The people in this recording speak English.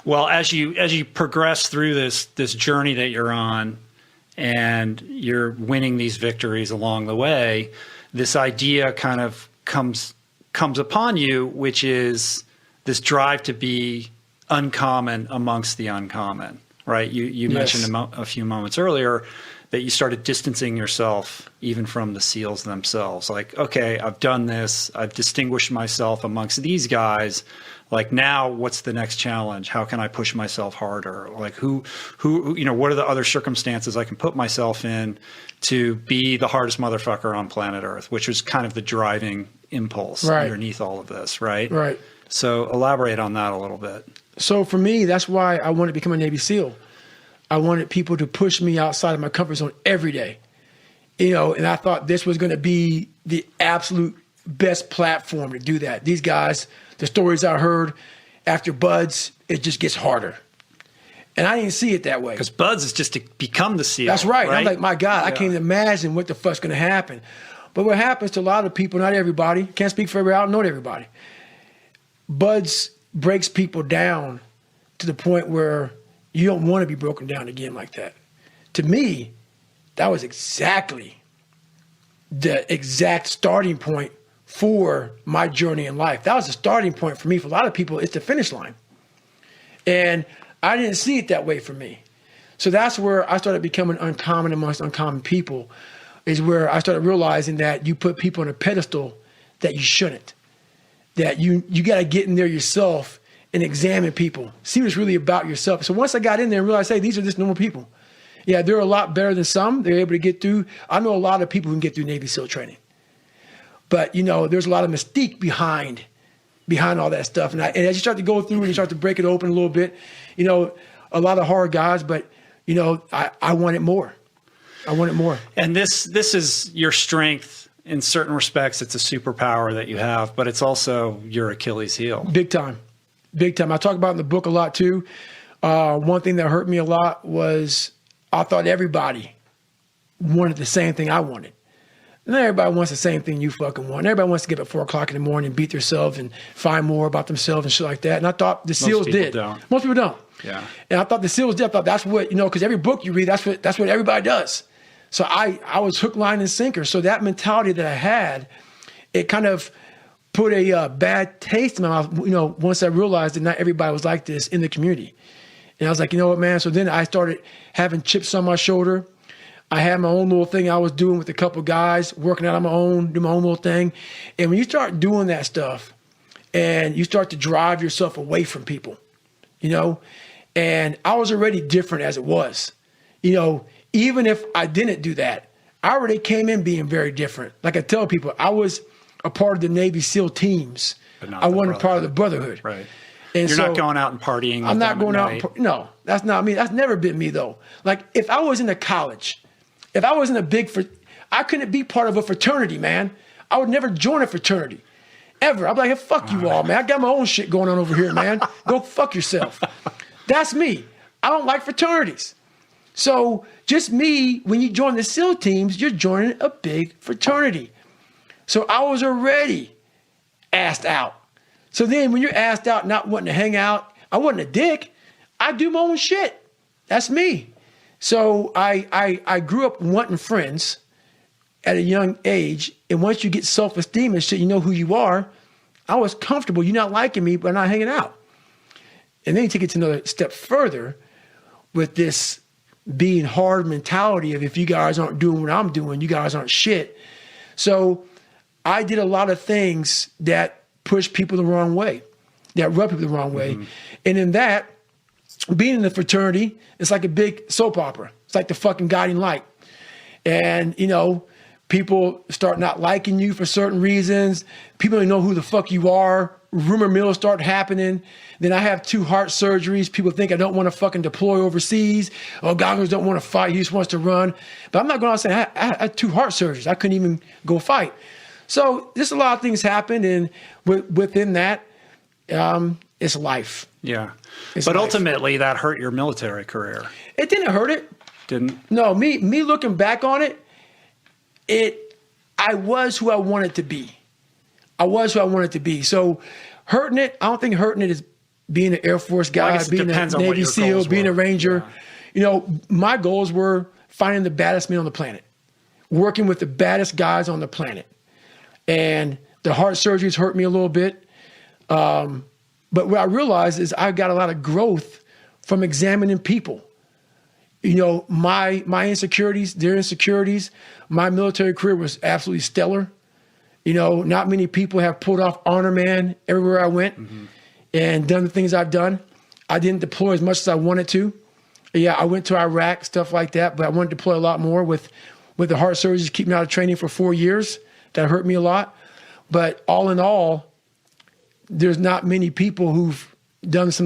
Well, as you progress through this journey that you're on, and you're winning these victories along the way, this idea kind of comes upon you, which is this drive to be uncommon amongst the uncommon, right? You mentioned a few moments earlier that you started distancing yourself even from the SEALs themselves. Like, okay, I've done this. I've distinguished myself amongst these guys. Like, now what's the next challenge? How can I push myself harder? Like, who, what are the other circumstances I can put myself in to be the hardest motherfucker on planet Earth, which was kind of the driving impulse underneath all of this, right? Right. So elaborate on that a little bit. So for me, that's why I wanted to become a Navy SEAL. I wanted people to push me outside of my comfort zone every day, and I thought this was going to be the absolute best platform to do that. These guys, the stories I heard after BUDS, it just gets harder. And I didn't see it that way. Because BUDS is just to become the SEAL. That's right. I'm like, my God, I can't even imagine what the fuck's going to happen. But what happens to a lot of people, not everybody, can't speak for everybody, I don't know everybody. BUDS breaks people down to the point where you don't want to be broken down again like that. To me, that was exactly the exact starting point for my journey in life. That was the starting point for me. For a lot of people, it's the finish line. And I didn't see it that way for me. So that's where I started becoming uncommon amongst uncommon people, is where I started realizing that you put people on a pedestal that you shouldn't. That you got to get in there yourself and examine people, see what it's really about yourself. So once I got in there and realized, hey, these are just normal people. Yeah, they're a lot better than some. They're able to get through. I know a lot of people who can get through Navy SEAL training. But, there's a lot of mystique behind all that stuff. And as you start to go through and you start to break it open a little bit, a lot of hard guys, but, I wanted more. I wanted more. And this is your strength. In certain respects, it's a superpower that you have, but it's also your Achilles heel. Big time. Big time. I talk about it in the book a lot too. One thing that hurt me a lot was I thought everybody wanted the same thing I wanted. Not everybody wants the same thing you fucking want. Everybody wants to get up at 4 o'clock in the morning and beat themselves and find more about themselves and shit like that. And I thought the SEALs did. Most people don't. Yeah. And I thought the SEALs did. I thought that's what, because every book you read, that's what everybody does. So I was hook, line, and sinker. So that mentality that I had, it kind of put a bad taste in my mouth, once I realized that not everybody was like this in the community. And I was like, you know what, man? So then I started having chips on my shoulder. I had my own little thing I was doing with a couple guys, working out on my own, doing my own little thing. And when you start doing that stuff and you start to drive yourself away from people, and I was already different as it was, even if I didn't do that, I already came in being very different. Like I tell people, I was a part of the Navy SEAL teams. I wasn't part of the brotherhood. Right. And You're not going out and partying. I'm not going out. No, that's not me. That's never been me though. Like if I was in a college, if I was in I couldn't be part of a fraternity, man. I would never join a fraternity. Ever. I'd be like, hey, fuck you all, man. I got my own shit going on over here, man. Go fuck yourself. That's me. I don't like fraternities. So just me, when you join the SEAL teams, you're joining a big fraternity. So I was already asked out. So then when you're asked out, not wanting to hang out, I wasn't a dick. I do my own shit. That's me. So I grew up wanting friends at a young age. And once you get self-esteem and shit, you know who you are. I was comfortable. You're not liking me, but I'm not hanging out. And then you take it to another step further with this being hard mentality of if you guys aren't doing what I'm doing, you guys aren't shit. So I did a lot of things that push people the wrong way, that rub people the wrong way. And in that, being in the fraternity, it's like a big soap opera. It's like the fucking guiding light. And, people start not liking you for certain reasons. People don't know who the fuck you are. Rumor mills start happening. Then I have 2 heart surgeries. People think I don't want to fucking deploy overseas. Oh, Goggins don't want to fight. He just wants to run. But I'm not going out saying I had 2 heart surgeries. I couldn't even go fight. So just a lot of things happened. And within that, it's life. Yeah. But ultimately, that hurt your military career. It didn't hurt it. Didn't? No, me looking back on it, I was who I wanted to be. I was who I wanted to be. So hurting it, I don't think hurting it is being an Air Force Well, I guy, guess it being a depends on what Navy your SEAL, goals being were. a Ranger. Yeah. You know, my goals were finding the baddest men on the planet, working with the baddest guys on the planet. And the heart surgeries hurt me a little bit. But what I realized is I got a lot of growth from examining people. You know, my insecurities, their insecurities, my military career was absolutely stellar. You know, not many people have pulled off honor man everywhere I went and done the things I've done. I didn't deploy as much as I wanted to. Yeah, I went to Iraq, stuff like that, but I wanted to deploy a lot more with the heart surgeries, keeping me out of training for 4 years. That hurt me a lot. But all in all, there's not many people who've done some